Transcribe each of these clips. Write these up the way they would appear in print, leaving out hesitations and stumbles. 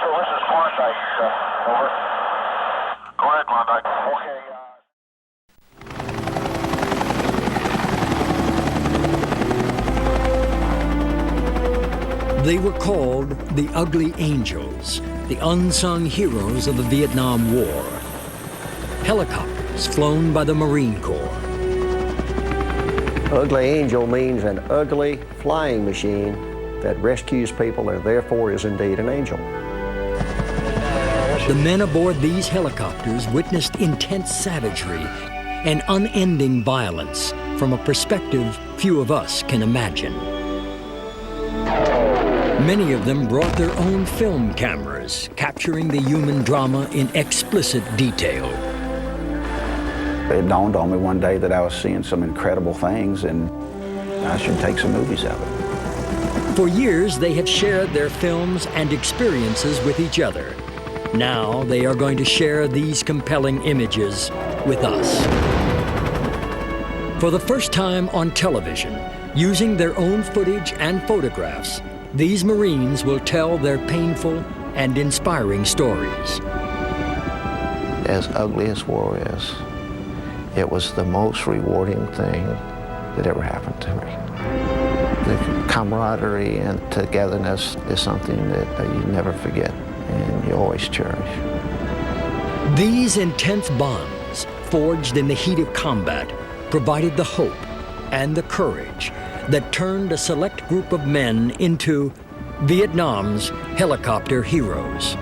Angel, this is Klondike. Over. Go ahead, Klondike. Okay. They were called the Ugly Angels, the unsung heroes of the Vietnam War. Helicopters flown by the Marine Corps. Ugly Angel means an ugly flying machine that rescues people and therefore is indeed an angel. The men aboard these helicopters witnessed intense savagery and unending violence from a perspective few of us can imagine. Many of them brought their own film cameras, capturing the human drama in explicit detail. It dawned on me one day that I was seeing some incredible things and I should take some movies of it. For years, they had shared their films and experiences with each other. Now, they are going to share these compelling images with us. For the first time on television, using their own footage and photographs, these Marines will tell their painful and inspiring stories. As ugly as war is, it was the most rewarding thing that ever happened to me. The camaraderie and togetherness is something that you never forget and you always cherish. These intense bonds, forged in the heat of combat, provided the hope and the courage that turned a select group of men into Vietnam's helicopter heroes.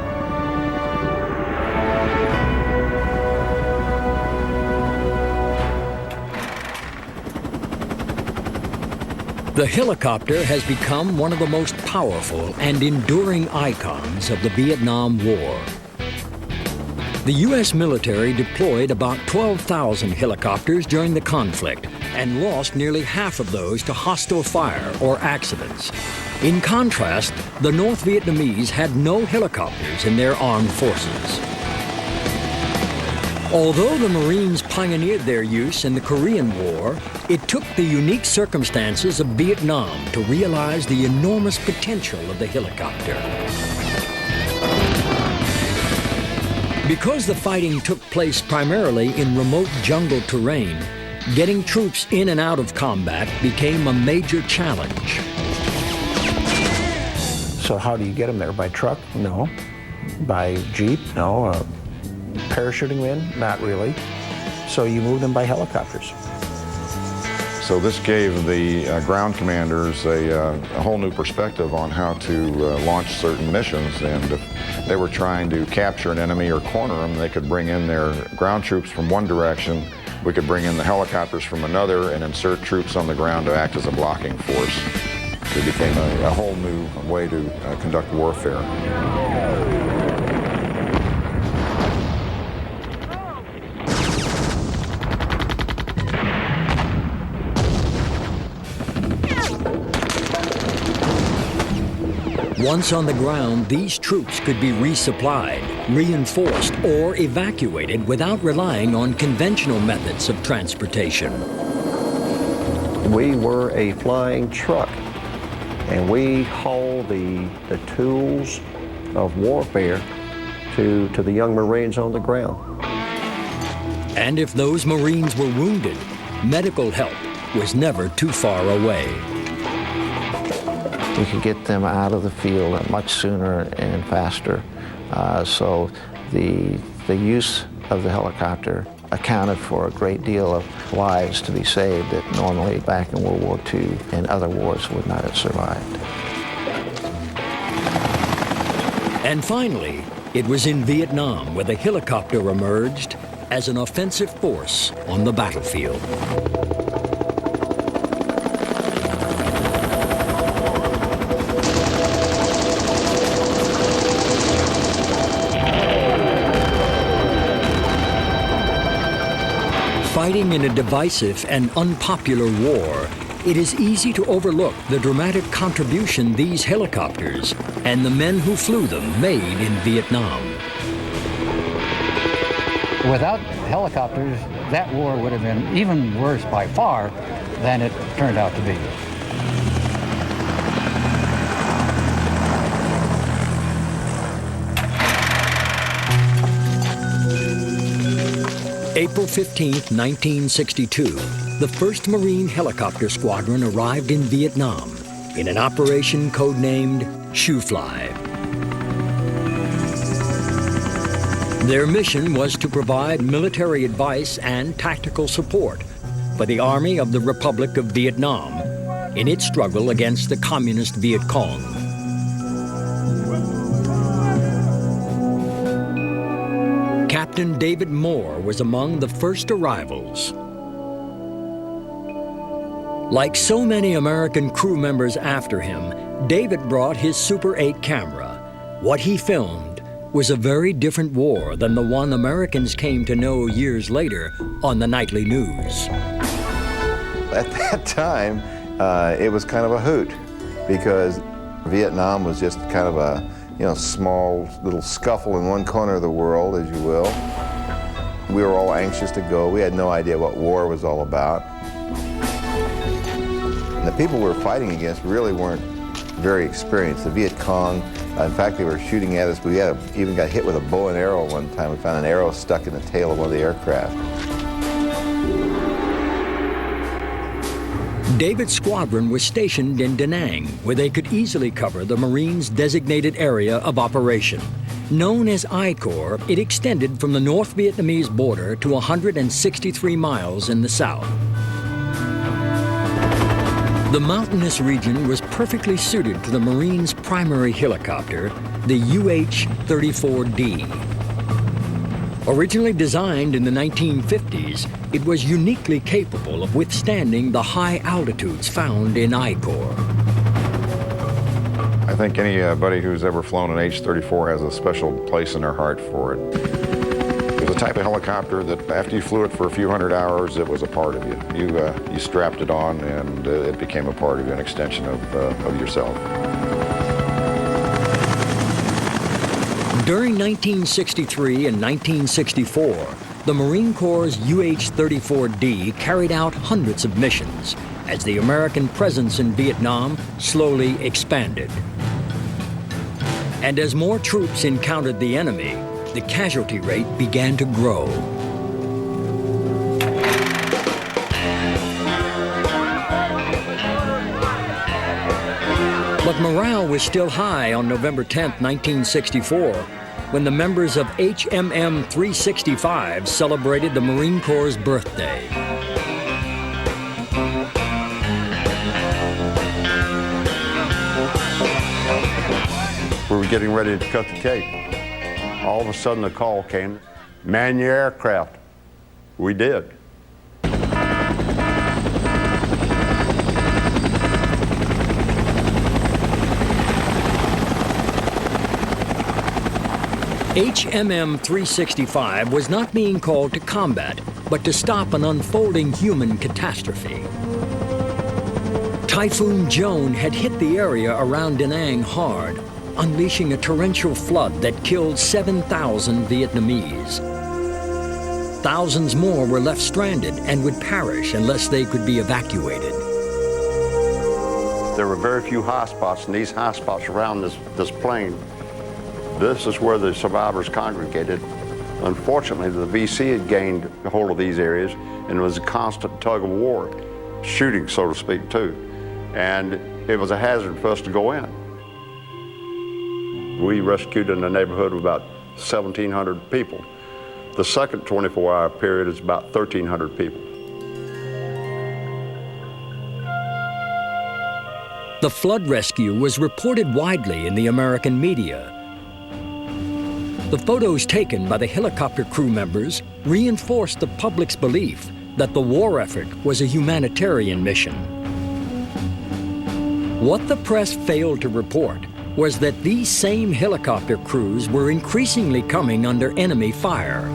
The helicopter has become one of the most powerful and enduring icons of the Vietnam War. The U.S. military deployed about 12,000 helicopters during the conflict and lost nearly half of those to hostile fire or accidents. In contrast, the North Vietnamese had no helicopters in their armed forces. Although the Marines pioneered their use in the Korean War, it took the unique circumstances of Vietnam to realize the enormous potential of the helicopter. Because the fighting took place primarily in remote jungle terrain, getting troops in and out of combat became a major challenge. So how do you get them there? By truck? No. By jeep? No. Parachuting in? Not really. So you move them by helicopters. So this gave the ground commanders a whole new perspective on how to launch certain missions, and if they were trying to capture an enemy or corner them, they could bring in their ground troops from one direction, we could bring in the helicopters from another and insert troops on the ground to act as a blocking force. It became a whole new way to conduct warfare. Once on the ground, these troops could be resupplied, reinforced, or evacuated without relying on conventional methods of transportation. We were a flying truck, and we hauled the tools of warfare to the young Marines on the ground. And if those Marines were wounded, medical help was never too far away. We could get them out of the field much sooner and faster. So the use of the helicopter accounted for a great deal of lives to be saved that normally back in World War II and other wars would not have survived. And finally, it was in Vietnam where the helicopter emerged as an offensive force on the battlefield. Fighting in a divisive and unpopular war, it is easy to overlook the dramatic contribution these helicopters and the men who flew them made in Vietnam. Without helicopters, that war would have been even worse by far than it turned out to be. April 15, 1962, the 1st Marine Helicopter Squadron arrived in Vietnam in an operation codenamed Shoofly. Their mission was to provide military advice and tactical support for the Army of the Republic of Vietnam in its struggle against the Communist Viet Cong. Captain David Moore was among the first arrivals. Like so many American crew members after him, David brought his Super 8 camera. What he filmed was a very different war than the one Americans came to know years later on the nightly news. At that time, it was kind of a hoot because Vietnam was just kind of a small little scuffle in one corner of the world, as you will. We were all anxious to go. We had no idea what war was all about. And the people we were fighting against really weren't very experienced. The Viet Cong, in fact, they were shooting at us. We even got hit with a bow and arrow one time. We found an arrow stuck in the tail of one of the aircraft. David's squadron was stationed in Da Nang, where they could easily cover the Marines' designated area of operation. Known as I Corps, it extended from the North Vietnamese border to 163 miles in the south. The mountainous region was perfectly suited to the Marines' primary helicopter, the UH-34D. Originally designed in the 1950s, it was uniquely capable of withstanding the high altitudes found in I Corps. I think anybody who's ever flown an H-34 has a special place in their heart for it. It was a type of helicopter that after you flew it for a few hundred hours, it was a part of you. You strapped it on and it became a part of you, an extension of yourself. During 1963 and 1964, the Marine Corps' UH-34D carried out hundreds of missions as the American presence in Vietnam slowly expanded. And as more troops encountered the enemy, the casualty rate began to grow. But morale was still high on November 10, 1964, when the members of HMM 365 celebrated the Marine Corps' birthday. We were getting ready to cut the cake. All of a sudden the call came, man your aircraft. We did. HMM 365 was not being called to combat, but to stop an unfolding human catastrophe. Typhoon Joan had hit the area around Da Nang hard, unleashing a torrential flood that killed 7,000 Vietnamese. Thousands more were left stranded and would perish unless they could be evacuated. There were very few high spots, and these high spots around this plane, this is where the survivors congregated. Unfortunately, the VC had gained a hold of these areas, and it was a constant tug of war, shooting, so to speak, too. And it was a hazard for us to go in. We rescued in the neighborhood of about 1,700 people. The second 24-hour period is about 1,300 people. The flood rescue was reported widely in the American media. The photos taken by the helicopter crew members reinforced the public's belief that the war effort was a humanitarian mission. What the press failed to report was that these same helicopter crews were increasingly coming under enemy fire.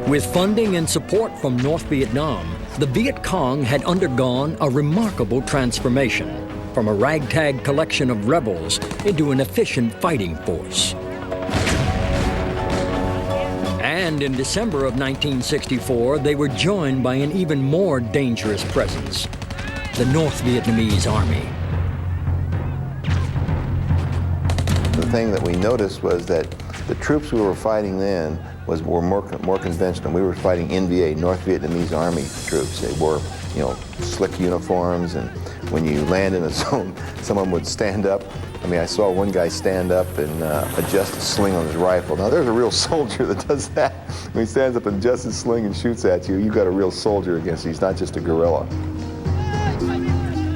With funding and support from North Vietnam, the Viet Cong had undergone a remarkable transformation from a ragtag collection of rebels into an efficient fighting force. And in December of 1964, they were joined by an even more dangerous presence, the North Vietnamese Army. The thing that we noticed was that The troops we were fighting then were more conventional. We were fighting NVA, North Vietnamese Army troops. They wore, slick uniforms, and when you land in a zone, someone would stand up. I mean, I saw one guy stand up and adjust a sling on his rifle. Now, there's a real soldier that does that. When he stands up and adjusts his sling and shoots at you, you've got a real soldier against you. He's not just a guerrilla.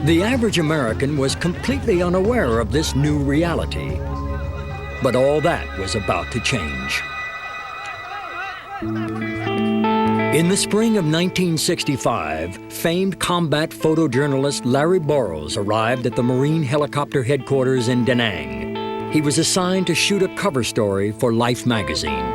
The average American was completely unaware of this new reality. But all that was about to change. In the spring of 1965, famed combat photojournalist Larry Burroughs arrived at the Marine Helicopter Headquarters in Da Nang. He was assigned to shoot a cover story for Life magazine.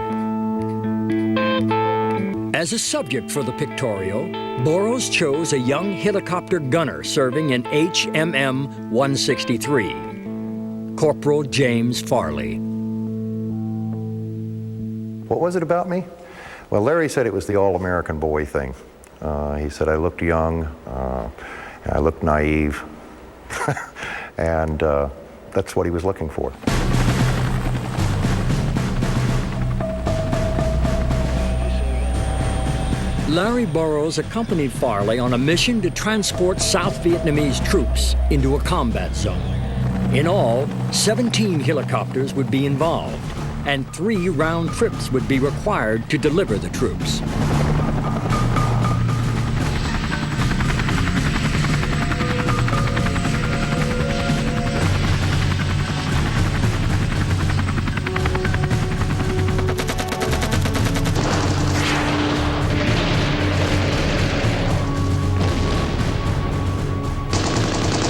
As a subject for the pictorial, Burroughs chose a young helicopter gunner serving in HMM 163, Corporal James Farley. What was it about me? Well, Larry said it was the all-American boy thing. He said I looked young, I looked naive, and that's what he was looking for. Larry Burroughs accompanied Farley on a mission to transport South Vietnamese troops into a combat zone. In all, 17 helicopters would be involved, and 3 round trips would be required to deliver the troops.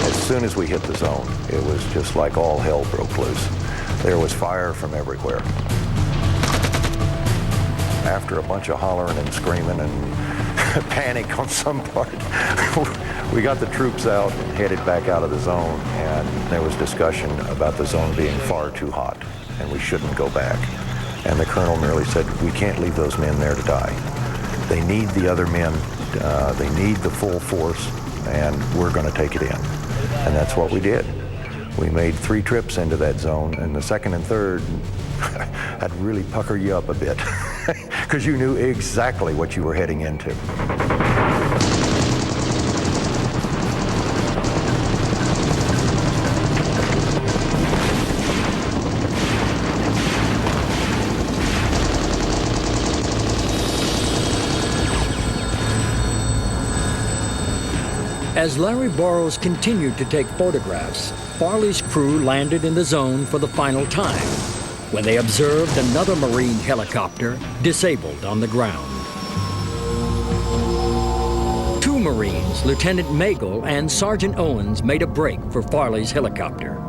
As soon as we hit the zone, it was just like all hell broke loose. There was fire from everywhere. After a bunch of hollering and screaming and panic on some part, we got the troops out and headed back out of the zone, and there was discussion about the zone being far too hot and we shouldn't go back. And the colonel merely said, we can't leave those men there to die. They need the other men, they need the full force, and we're going to take it in. And that's what we did. We made 3 trips into that zone, and the second and third had really pucker you up a bit because you knew exactly what you were heading into. As Larry Burroughs continued to take photographs, Farley's crew landed in the zone for the final time when they observed another Marine helicopter disabled on the ground. 2 Marines, Lieutenant Magel and Sergeant Owens, made a break for Farley's helicopter.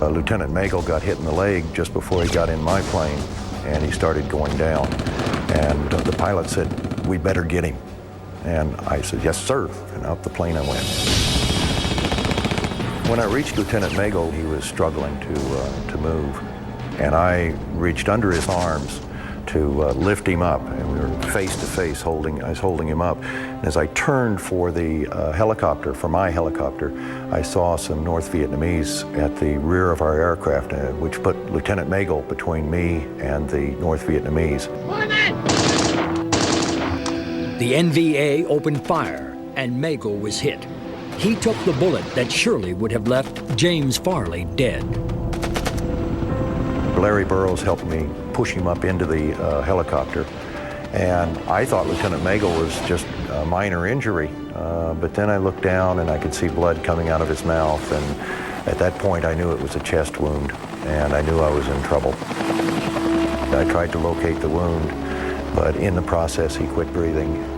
Lieutenant Magel got hit in the leg just before he got in my plane, and he started going down. And the pilot said, we better get him. And I said, yes, sir, and out the plane I went. When I reached Lieutenant Magel, he was struggling to move, and I reached under his arms to lift him up, and we were face to face I was holding him up. And as I turned for the helicopter, for my helicopter, I saw some North Vietnamese at the rear of our aircraft, which put Lieutenant Magel between me and the North Vietnamese. The NVA opened fire, and Magel was hit. He took the bullet that surely would have left James Farley dead. Larry Burroughs helped me push him up into the helicopter, and I thought Lieutenant Magel was just a minor injury, but then I looked down and I could see blood coming out of his mouth, and at that point I knew it was a chest wound, and I knew I was in trouble. I tried to locate the wound, but in the process he quit breathing.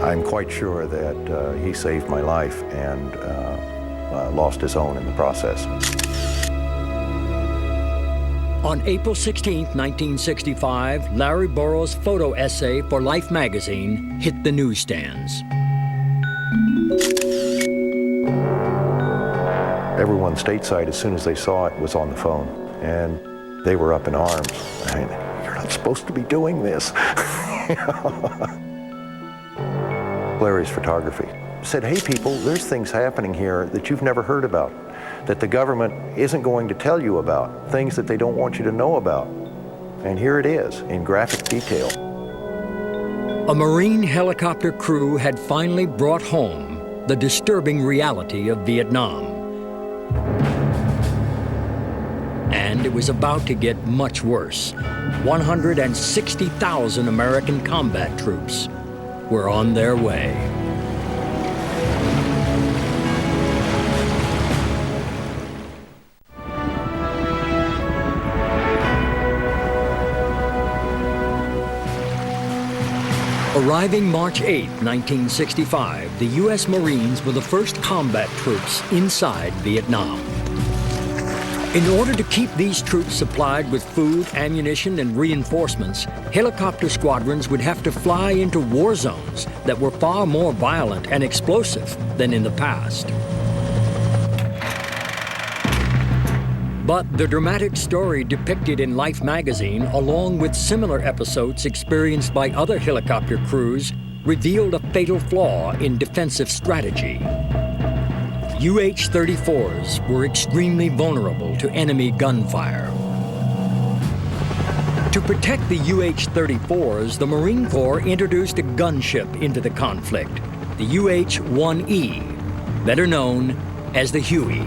I'm quite sure that he saved my life and lost his own in the process. On April 16, 1965, Larry Burroughs' photo essay for Life magazine hit the newsstands. Everyone stateside, as soon as they saw it, was on the phone, and they were up in arms. I mean, you're not supposed to be doing this. Larry's photography said, hey people, there's things happening here that you've never heard about. that the government isn't going to tell you about, things that they don't want you to know about. And here it is in graphic detail. A Marine helicopter crew had finally brought home the disturbing reality of Vietnam. And it was about to get much worse. 160,000 American combat troops were on their way. Arriving March 8, 1965, the U.S. Marines were the first combat troops inside Vietnam. In order to keep these troops supplied with food, ammunition, and reinforcements, helicopter squadrons would have to fly into war zones that were far more violent and explosive than in the past. But the dramatic story depicted in Life magazine, along with similar episodes experienced by other helicopter crews, revealed a fatal flaw in defensive strategy. UH-34s were extremely vulnerable to enemy gunfire. To protect the UH-34s, the Marine Corps introduced a gunship into the conflict, the UH-1E, better known as the Huey.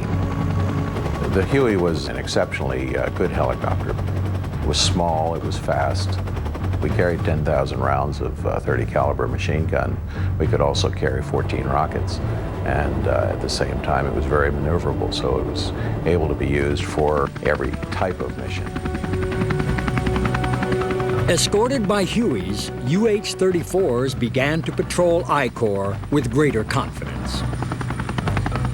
The Huey was an exceptionally good helicopter. It was small, it was fast. We carried 10,000 rounds of 30 caliber machine gun. We could also carry 14 rockets. And at the same time, it was very maneuverable, so it was able to be used for every type of mission. Escorted by Hueys, UH-34s began to patrol I Corps with greater confidence.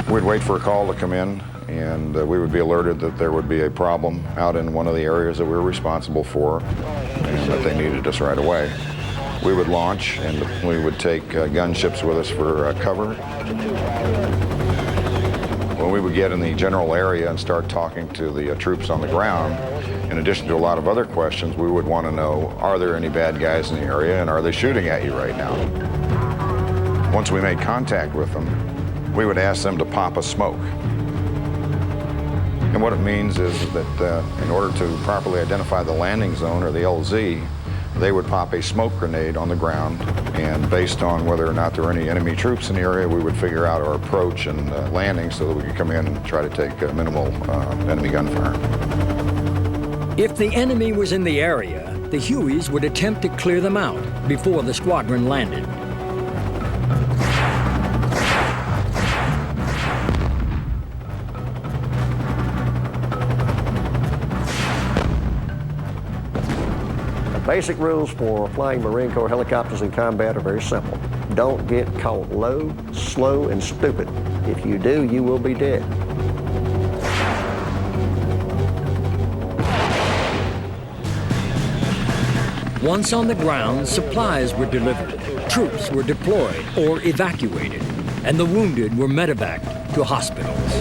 We'd wait for a call to come in, and we would be alerted that there would be a problem out in one of the areas that we were responsible for, and that they needed us right away. We would launch, and we would take gunships with us for cover. When we would get in the general area and start talking to the troops on the ground, in addition to a lot of other questions, we would want to know, are there any bad guys in the area, and are they shooting at you right now? Once we made contact with them, we would ask them to pop a smoke. And what it means is that in order to properly identify the landing zone, or the LZ, they would pop a smoke grenade on the ground, and based on whether or not there were any enemy troops in the area, we would figure out our approach and landing so that we could come in and try to take minimal enemy gunfire. If the enemy was in the area, the Hueys would attempt to clear them out before the squadron landed. Basic rules for flying Marine Corps helicopters in combat are very simple. Don't get caught low, slow, and stupid. If you do, you will be dead. Once on the ground, supplies were delivered, troops were deployed or evacuated, and the wounded were medevaced to hospitals.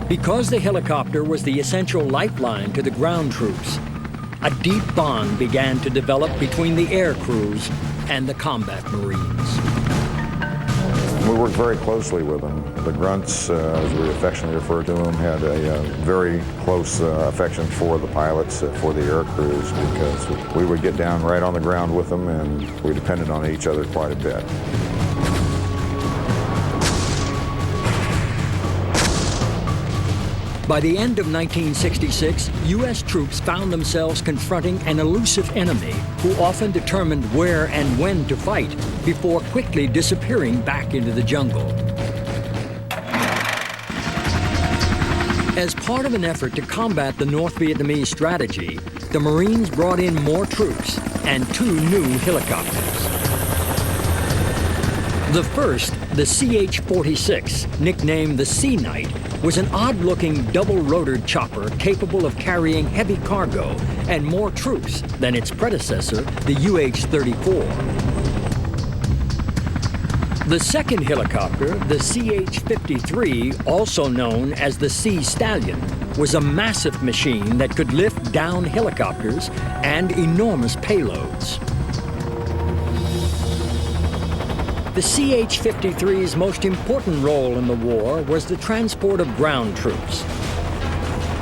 Because the helicopter was the essential lifeline to the ground troops, a deep bond began to develop between the air crews and the combat Marines. We worked very closely with them. The grunts, as we affectionately refer to them, had a very close affection for the pilots, for the air crews, because we would get down right on the ground with them, and we depended on each other quite a bit. By the end of 1966, U.S. troops found themselves confronting an elusive enemy who often determined where and when to fight before quickly disappearing back into the jungle. As part of an effort to combat the North Vietnamese strategy, the Marines brought in more troops and 2 new helicopters. The first, the CH-46, nicknamed the Sea Knight, was an odd-looking double-rotored chopper capable of carrying heavy cargo and more troops than its predecessor, the UH-34. The second helicopter, the CH-53, also known as the Sea Stallion, was a massive machine that could lift down helicopters and enormous payloads. The the CH-53's most important role in the war was the transport of ground troops.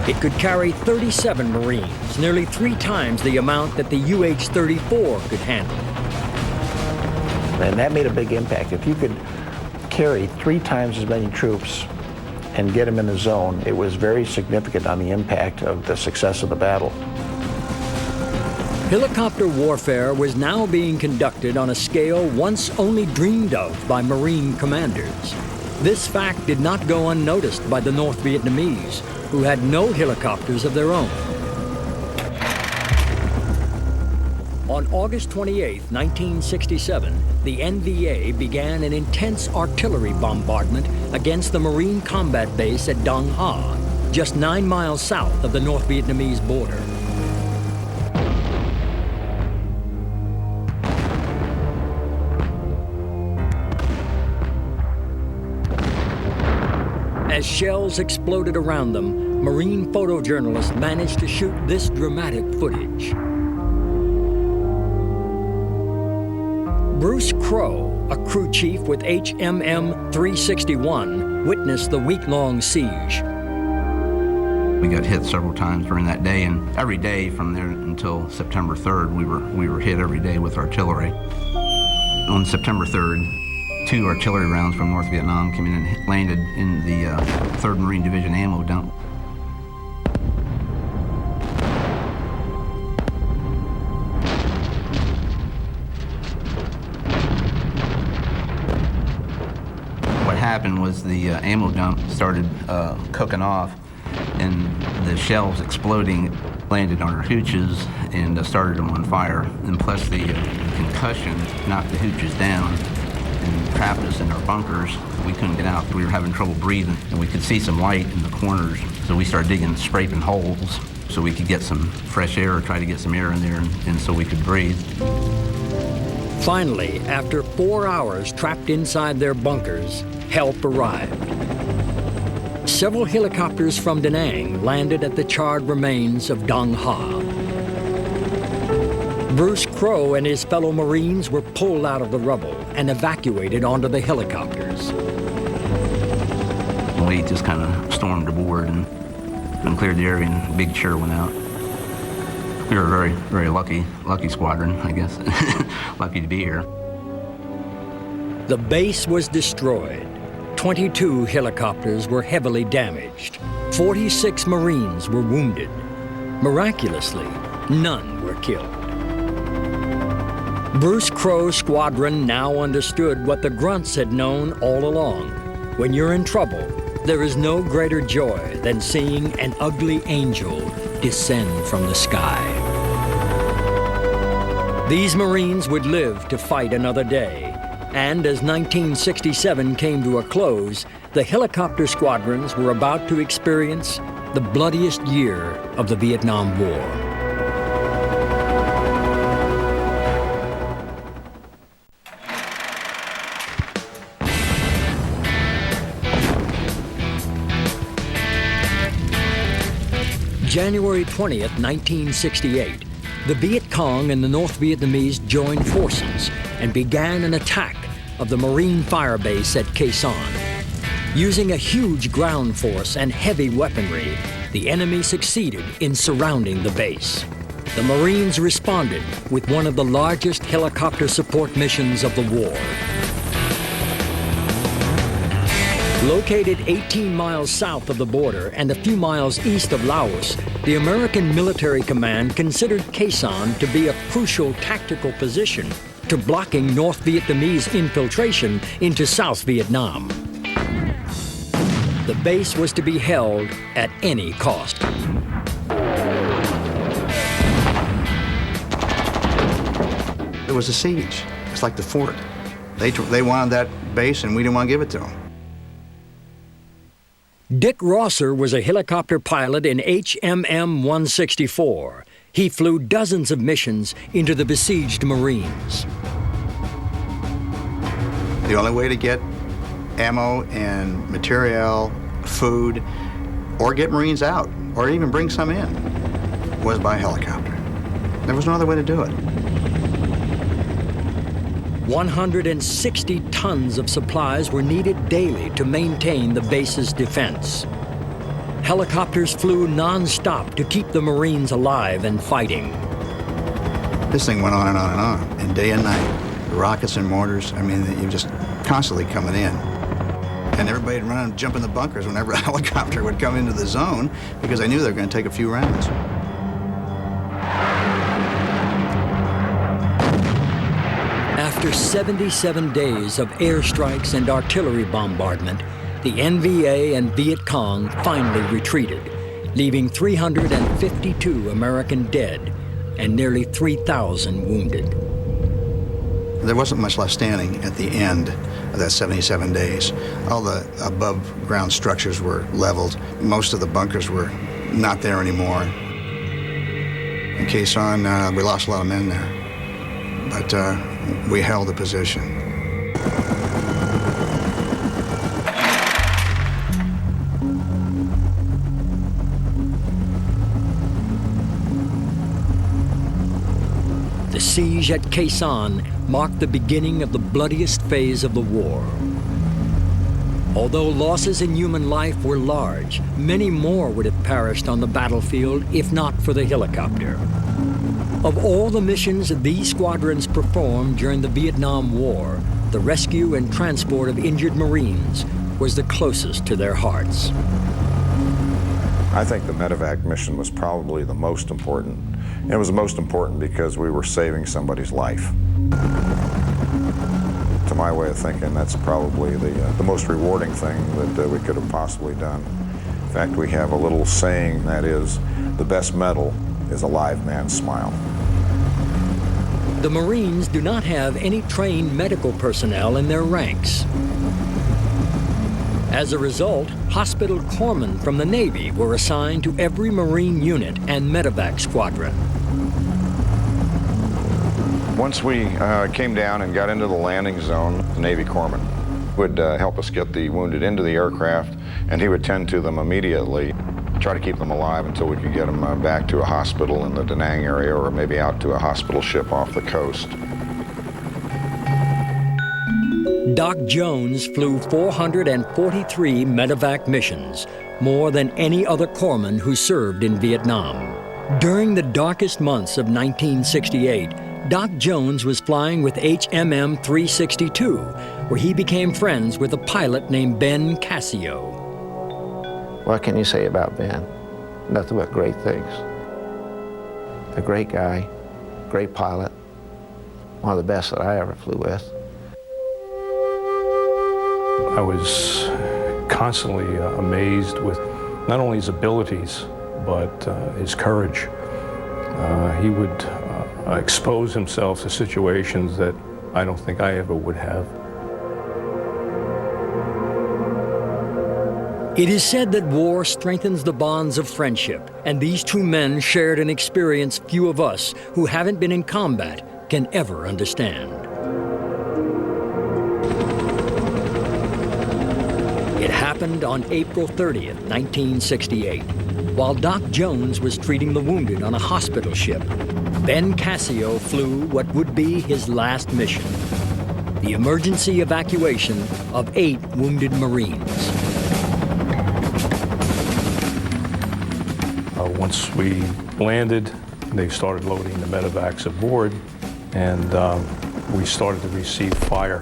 It could carry 37 Marines, nearly 3 times the amount that the UH-34 could handle. And that made a big impact. If you could carry 3 times as many troops and get them in the zone, it was very significant on the impact of the success of the battle. Helicopter warfare was now being conducted on a scale once only dreamed of by Marine commanders. This fact did not go unnoticed by the North Vietnamese, who had no helicopters of their own. On August 28, 1967, the NVA began an intense artillery bombardment against the Marine combat base at Dong Ha, just 9 miles south of the North Vietnamese border. As shells exploded around them, Marine photojournalists managed to shoot this dramatic footage. Bruce Crow, a crew chief with HMM 361, witnessed the week-long siege. We got hit several times during that day, and every day from there until September 3rd, we were hit every day with artillery. On September 3rd, 2 artillery rounds from North Vietnam came in and landed in the 3rd Marine Division ammo dump. What happened was the ammo dump started cooking off, and the shells exploding landed on our hooches and started them on fire. And plus the concussion knocked the hooches down and trapped us in our bunkers. We couldn't get out. We were having trouble breathing, and we could see some light in the corners. So we started digging, scraping holes so we could get some fresh air, or try to get some air in there, and so we could breathe. Finally, after 4 hours trapped inside their bunkers, help arrived. Several helicopters from Da Nang landed at the charred remains of Dong Ha. Bruce Crow and his fellow Marines were pulled out of the rubble and evacuated onto the helicopters. We just kind of stormed aboard and cleared the area, and a big cheer went out. We were a very, very lucky squadron, I guess. Lucky to be here. The base was destroyed. 22 helicopters were heavily damaged. 46 Marines were wounded. Miraculously, none were killed. Bruce Crow's squadron now understood what the grunts had known all along. When you're in trouble, there is no greater joy than seeing an ugly angel descend from the sky. These Marines would live to fight another day, and as 1967 came to a close, the helicopter squadrons were about to experience the bloodiest year of the Vietnam War. January 20th, 1968, the Viet Cong and the North Vietnamese joined forces and began an attack of the Marine fire base at Khe Sanh. Using a huge ground force and heavy weaponry, the enemy succeeded in surrounding the base. The Marines responded with one of the largest helicopter support missions of the war. Located 18 miles south of the border and a few miles east of Laos, the American military command considered Khe Sanh to be a crucial tactical position to blocking North Vietnamese infiltration into South Vietnam. The base was to be held at any cost. It was a siege. It's like the fort. They wanted that base, and we didn't want to give it to them. Dick Rosser was a helicopter pilot in HMM 164. He flew dozens of missions into the besieged Marines. The only way to get ammo and material, food, or get Marines out, or even bring some in, was by helicopter. There was no other way to do it. 160 tons of supplies were needed daily to maintain the base's defense. Helicopters flew non-stop to keep the Marines alive and fighting. This thing went on and on and on, and day and night. Rockets and mortars, I mean, you're just constantly coming in. And everybody would run and jump in the bunkers whenever a helicopter would come into the zone because they knew they were going to take a few rounds. After 77 days of airstrikes and artillery bombardment, the NVA and Viet Cong finally retreated, leaving 352 American dead and nearly 3,000 wounded. There wasn't much left standing at the end of that 77 days. All the above-ground structures were leveled. Most of the bunkers were not there anymore. In Khe Sanh, we lost a lot of men there, but we held the position. The siege at Khe Sanh marked the beginning of the bloodiest phase of the war. Although losses in human life were large, many more would have perished on the battlefield if not for the helicopter. Of all the missions these squadrons performed during the Vietnam War, the rescue and transport of injured Marines was the closest to their hearts. I think the medevac mission was probably the most important. And it was the most important because we were saving somebody's life. To my way of thinking, that's probably the most rewarding thing that we could have possibly done. In fact, we have a little saying that is, the best medal is a live man's smile. The Marines do not have any trained medical personnel in their ranks. As a result, hospital corpsmen from the Navy were assigned to every Marine unit and medevac squadron. Once we came down and got into the landing zone, the Navy corpsman would help us get the wounded into the aircraft, and he would tend to them immediately, try to keep them alive until we could get them back to a hospital in the Da Nang area or maybe out to a hospital ship off the coast. Doc Jones flew 443 medevac missions, more than any other corpsman who served in Vietnam. During the darkest months of 1968, Doc Jones was flying with HMM 362, where he became friends with a pilot named Ben Cassio. What can you say about Ben? Nothing but great things. A great guy, great pilot, one of the best that I ever flew with. I was constantly amazed with not only his abilities, but his courage. He would expose himself to situations that I don't think I ever would have. It is said that war strengthens the bonds of friendship, and these two men shared an experience few of us who haven't been in combat can ever understand. It happened on April 30th, 1968. While Doc Jones was treating the wounded on a hospital ship, Ben Cassio flew what would be his last mission, the emergency evacuation of 8 wounded Marines. Once we landed, they started loading the medevacs aboard, and we started to receive fire.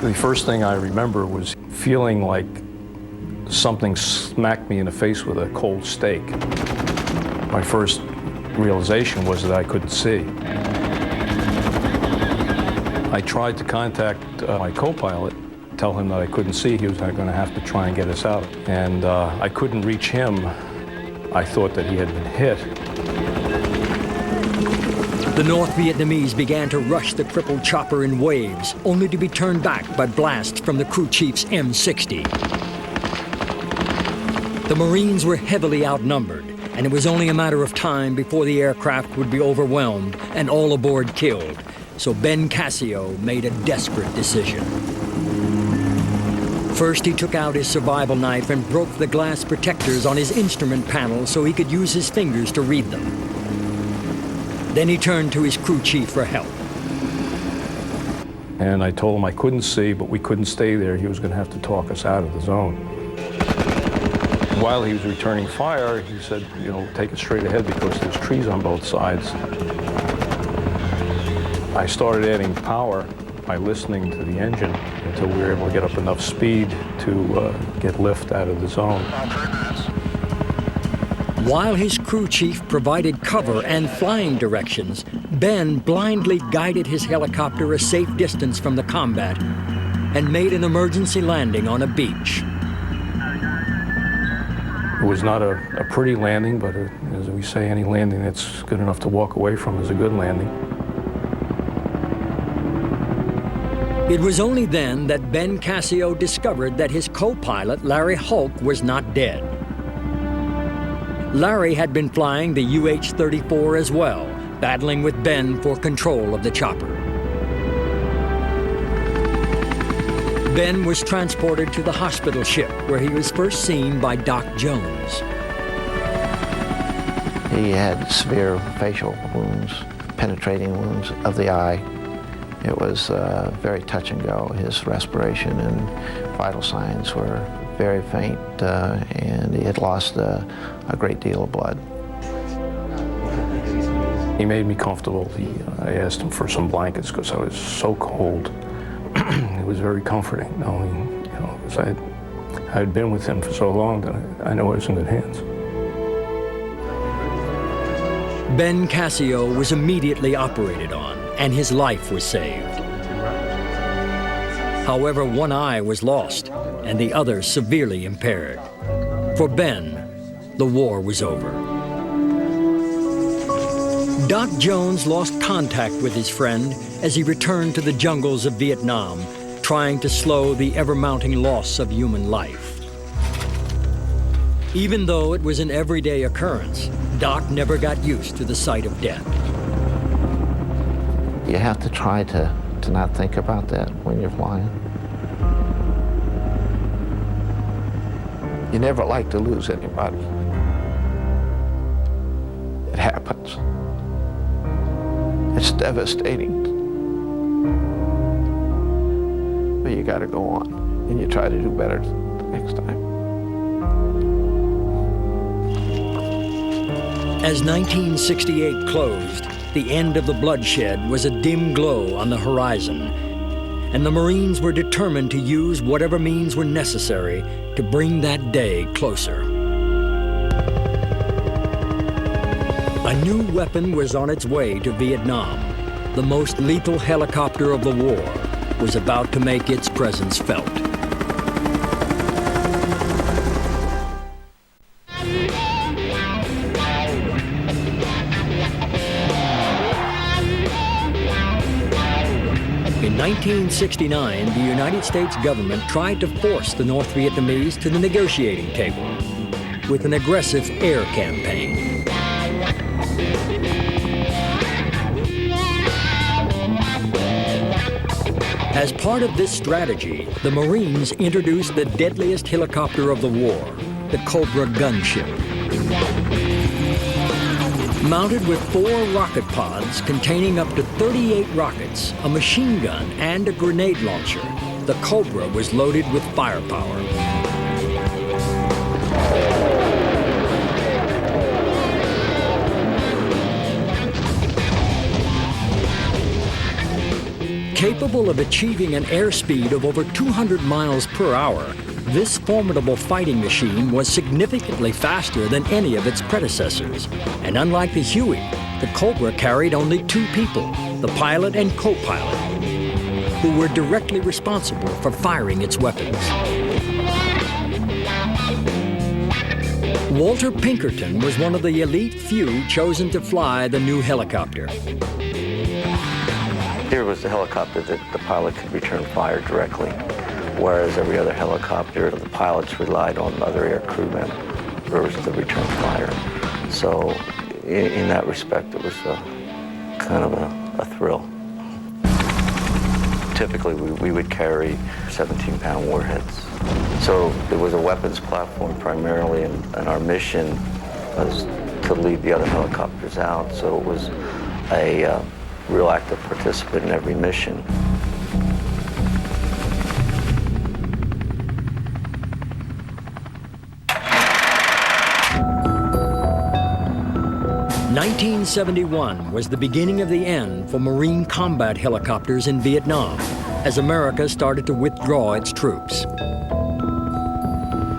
The first thing I remember was feeling like something smacked me in the face with a cold steak. My first realization was that I couldn't see. I tried to contact my co-pilot, tell him that I couldn't see. He was going to have to try and get us out. And I couldn't reach him. I thought that he had been hit. The North Vietnamese began to rush the crippled chopper in waves, only to be turned back by blasts from the crew chief's M60. The Marines were heavily outnumbered, and it was only a matter of time before the aircraft would be overwhelmed and all aboard killed. So Ben Cassio made a desperate decision. First, he took out his survival knife and broke the glass protectors on his instrument panel so he could use his fingers to read them. Then he turned to his crew chief for help. And I told him I couldn't see, but we couldn't stay there. He was going to have to talk us out of the zone. While he was returning fire, he said, you know, take it straight ahead because there's trees on both sides. I started adding power by listening to the engine until we were able to get up enough speed to get lift out of the zone. While his crew chief provided cover and flying directions, Ben blindly guided his helicopter a safe distance from the combat and made an emergency landing on a beach. It was not a pretty landing, but as we say, any landing that's good enough to walk away from is a good landing. It was only then that Ben Cassio discovered that his co-pilot, Larry Hulk, was not dead. Larry had been flying the UH-34 as well, battling with Ben for control of the chopper. Ben was transported to the hospital ship, where he was first seen by Doc Jones. He had severe facial wounds, penetrating wounds of the eye. It was very touch and go. His respiration and vital signs were very faint, and he had lost a great deal of blood. He made me comfortable. I asked him for some blankets because I was so cold. It was very comforting knowing, you know, because I had been with him for so long that I know I was in good hands. Ben Cassio was immediately operated on, and his life was saved. However, one eye was lost, and the other severely impaired. For Ben, the war was over. Doc Jones lost contact with his friend as he returned to the jungles of Vietnam, trying to slow the ever-mounting loss of human life. Even though it was an everyday occurrence, Doc never got used to the sight of death. You have to try to not think about that when you're flying. You never like to lose anybody. It happens. It's devastating. But you got to go on, and you try to do better the next time. As 1968 closed, the end of the bloodshed was a dim glow on the horizon, and the Marines were determined to use whatever means were necessary to bring that day closer. A new weapon was on its way to Vietnam. The most lethal helicopter of the war was about to make its presence felt. In 1969, the United States government tried to force the North Vietnamese to the negotiating table with an aggressive air campaign. As part of this strategy, the Marines introduced the deadliest helicopter of the war, the Cobra gunship. Mounted with 4 rocket pods containing up to 38 rockets, a machine gun, and a grenade launcher, the Cobra was loaded with firepower. Capable of achieving an airspeed of over 200 miles per hour, this formidable fighting machine was significantly faster than any of its predecessors. And unlike the Huey, the Cobra carried only 2 people, the pilot and co-pilot, who were directly responsible for firing its weapons. Walter Pinkerton was one of the elite few chosen to fly the new helicopter. Here was the helicopter that the pilot could return fire directly, whereas every other helicopter, the pilots relied on other air crew members to return fire. So in that respect, it was kind of a thrill. Typically, we would carry 17-pound warheads. So it was a weapons platform primarily, and our mission was to lead the other helicopters out. So it was a real active participant in every mission. (1971) was the beginning of the end for Marine combat helicopters in Vietnam, as America started to withdraw its troops.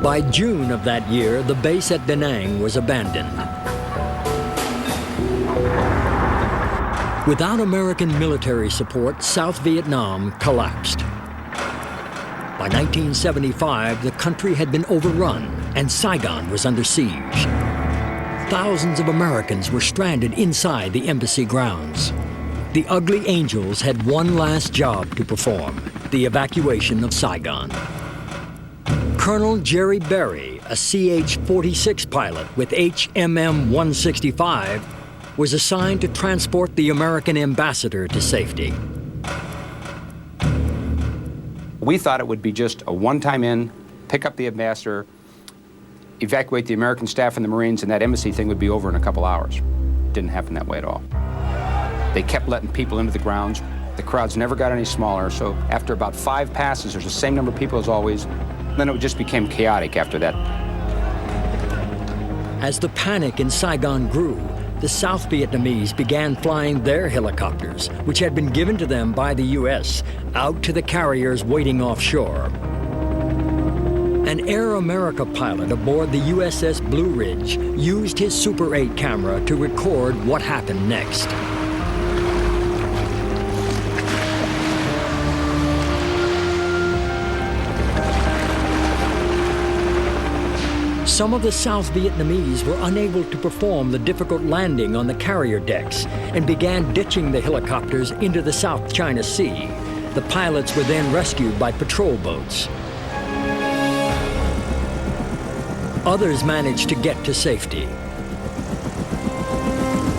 By June of that year, the base at Da Nang was abandoned. Without American military support, South Vietnam collapsed. By 1975, the country had been overrun and Saigon was under siege. Thousands of Americans were stranded inside the embassy grounds. The Ugly Angels had one last job to perform: the evacuation of Saigon. Colonel Jerry Berry, a CH-46 pilot with HMM-165, was assigned to transport the American ambassador to safety. We thought it would be just a one-time in, pick up the ambassador, evacuate the American staff and the Marines, and that embassy thing would be over in a couple hours. Didn't happen that way at all. They kept letting people into the grounds. The crowds never got any smaller, so after about 5 passes, there's the same number of people as always. Then it just became chaotic after that. As the panic in Saigon grew, the South Vietnamese began flying their helicopters, which had been given to them by the U.S., out to the carriers waiting offshore. An Air America pilot aboard the USS Blue Ridge used his Super 8 camera to record what happened next. Some of the South Vietnamese were unable to perform the difficult landing on the carrier decks and began ditching the helicopters into the South China Sea. The pilots were then rescued by patrol boats. Others managed to get to safety.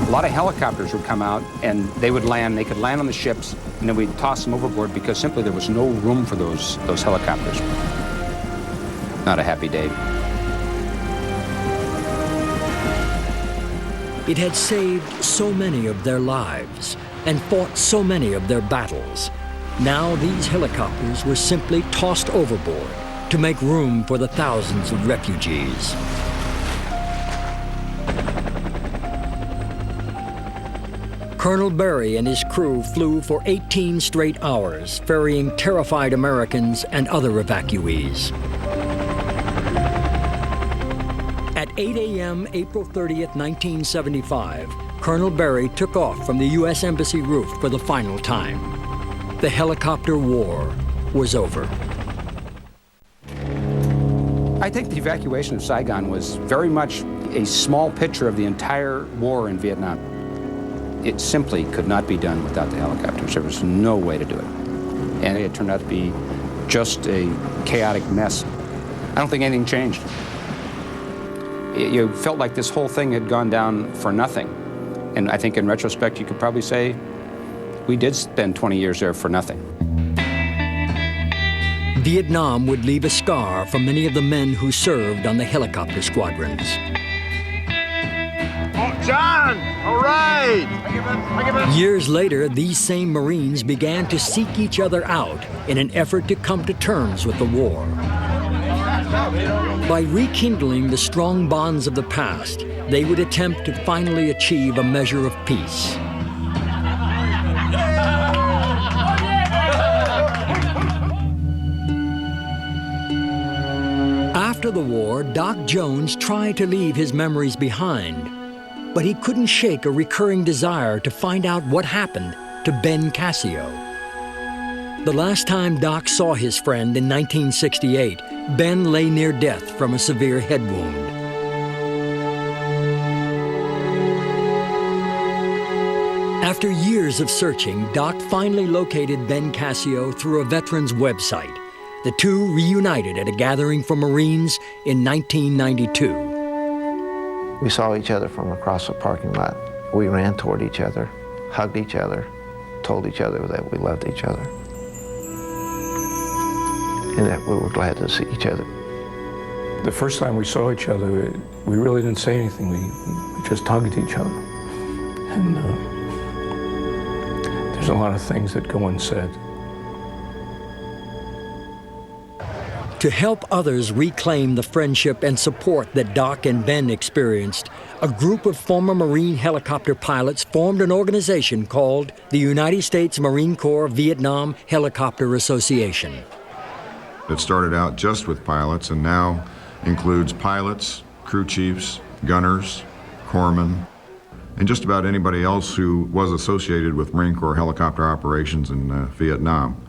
A lot of helicopters would come out and they would land. They could land on the ships, and then we'd toss them overboard because simply there was no room for those helicopters. Not a happy day. It had saved so many of their lives and fought so many of their battles. Now these helicopters were simply tossed overboard to make room for the thousands of refugees. Colonel Berry and his crew flew for 18 straight hours, ferrying terrified Americans and other evacuees. At 8 a.m. April 30th, 1975, Colonel Berry took off from the U.S. Embassy roof for the final time. The helicopter war was over. I think the evacuation of Saigon was very much a small picture of the entire war in Vietnam. It simply could not be done without the helicopters. There was no way to do it. And it turned out to be just a chaotic mess. I don't think anything changed. You felt like this whole thing had gone down for nothing. And I think in retrospect, you could probably say we did spend 20 years there for nothing. Vietnam would leave a scar for many of the men who served on the helicopter squadrons. Oh, John! All right! Years later, these same Marines began to seek each other out in an effort to come to terms with the war. By rekindling the strong bonds of the past, they would attempt to finally achieve a measure of peace. After the war, Doc Jones tried to leave his memories behind, but he couldn't shake a recurring desire to find out what happened to Ben Cassio. The last time Doc saw his friend in 1968, Ben lay near death from a severe head wound. After years of searching, Doc finally located Ben Cassio through a veteran's website. The two reunited at a gathering for Marines in 1992. We saw each other from across the parking lot. We ran toward each other, hugged each other, told each other that we loved each other, and that we were glad to see each other. The first time we saw each other, we really didn't say anything. We just hugged each other. And a lot of things that go unsaid. To help others reclaim the friendship and support that Doc and Ben experienced, a group of former Marine helicopter pilots formed an organization called the United States Marine Corps Vietnam Helicopter Association. It started out just with pilots and now includes pilots, crew chiefs, gunners, corpsmen, and just about anybody else who was associated with Marine Corps helicopter operations in Vietnam.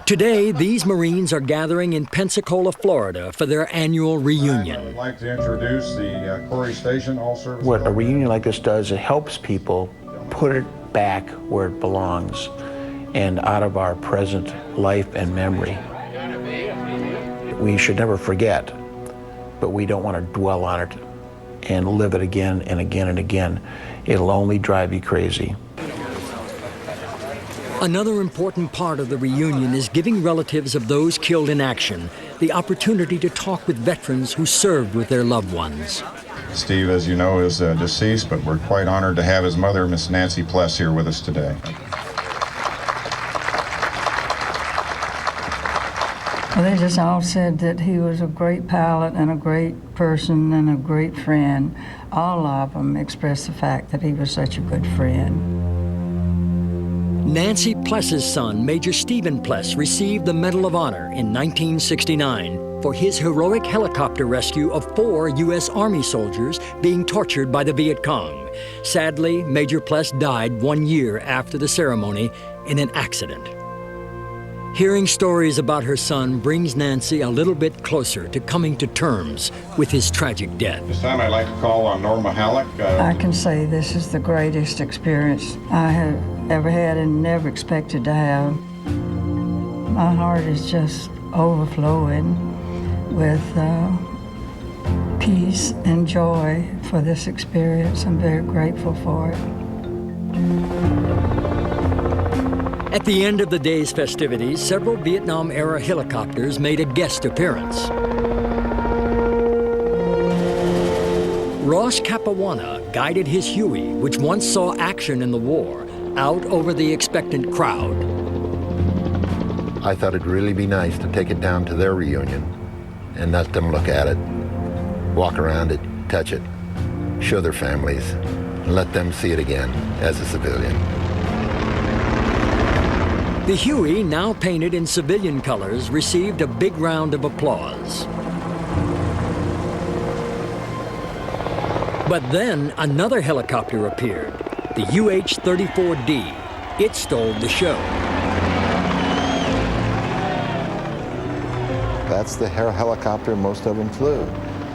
Today, these Marines are gathering in Pensacola, Florida for their annual reunion. I would like to introduce the Corey Station All Service. What a reunion like this does, it helps people put it back where it belongs and out of our present life and memory. We should never forget, but we don't want to dwell on it and live it again and again and again. It'll only drive you crazy. Another important part of the reunion is giving relatives of those killed in action the opportunity to talk with veterans who served with their loved ones. Steve, as you know, is deceased, but we're quite honored to have his mother, Miss Nancy Pless, here with us today. Well, they just all said that he was a great pilot and a great person and a great friend. All of them expressed the fact that he was such a good friend. Nancy Pless's son, Major Stephen Pless, received the Medal of Honor in 1969 for his heroic helicopter rescue of 4 U.S. Army soldiers being tortured by the Viet Cong. Sadly, Major Pless died 1 year after the ceremony in an accident. Hearing stories about her son brings Nancy a little bit closer to coming to terms with his tragic death. This time I'd like to call on Norma Halleck. I can say this is the greatest experience I have ever had and never expected to have. My heart is just overflowing with peace and joy for this experience. I'm very grateful for it. At the end of the day's festivities, several Vietnam-era helicopters made a guest appearance. Ross Capuana guided his Huey, which once saw action in the war, out over the expectant crowd. I thought it'd really be nice to take it down to their reunion and let them look at it, walk around it, touch it, show their families, and let them see it again as a civilian. The Huey, now painted in civilian colors, received a big round of applause. But then another helicopter appeared, the UH-34D. It stole the show. That's the helicopter most of them flew.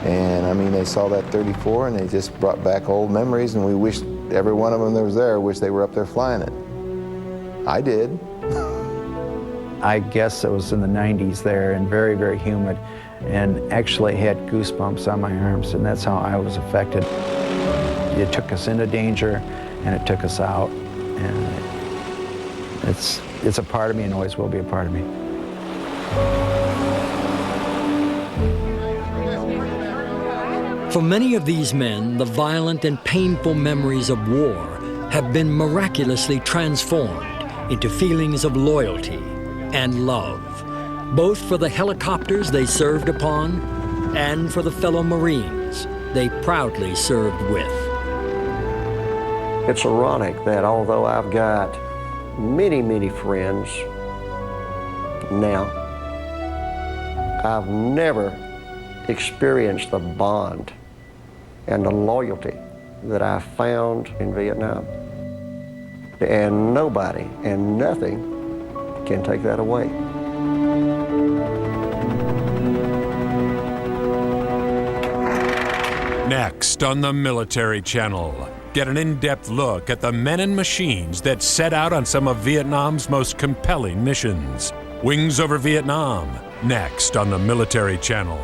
And I mean, they saw that 34 and they just brought back old memories, and we wished every one of them that was there wished they were up there flying it. I did. I guess it was in the 90s there and very, very humid, and actually had goosebumps on my arms, and that's how I was affected. It took us into danger and it took us out, and it's a part of me and always will be a part of me. For many of these men, the violent and painful memories of war have been miraculously transformed into feelings of loyalty and love, both for the helicopters they served upon and for the fellow Marines they proudly served with. It's ironic that although I've got many, many friends now, I've never experienced the bond and the loyalty that I found in Vietnam. And nobody and nothing can take that away. Next on the Military Channel, get an in-depth look at the men and machines that set out on some of Vietnam's most compelling missions. Wings over Vietnam, next on the Military Channel.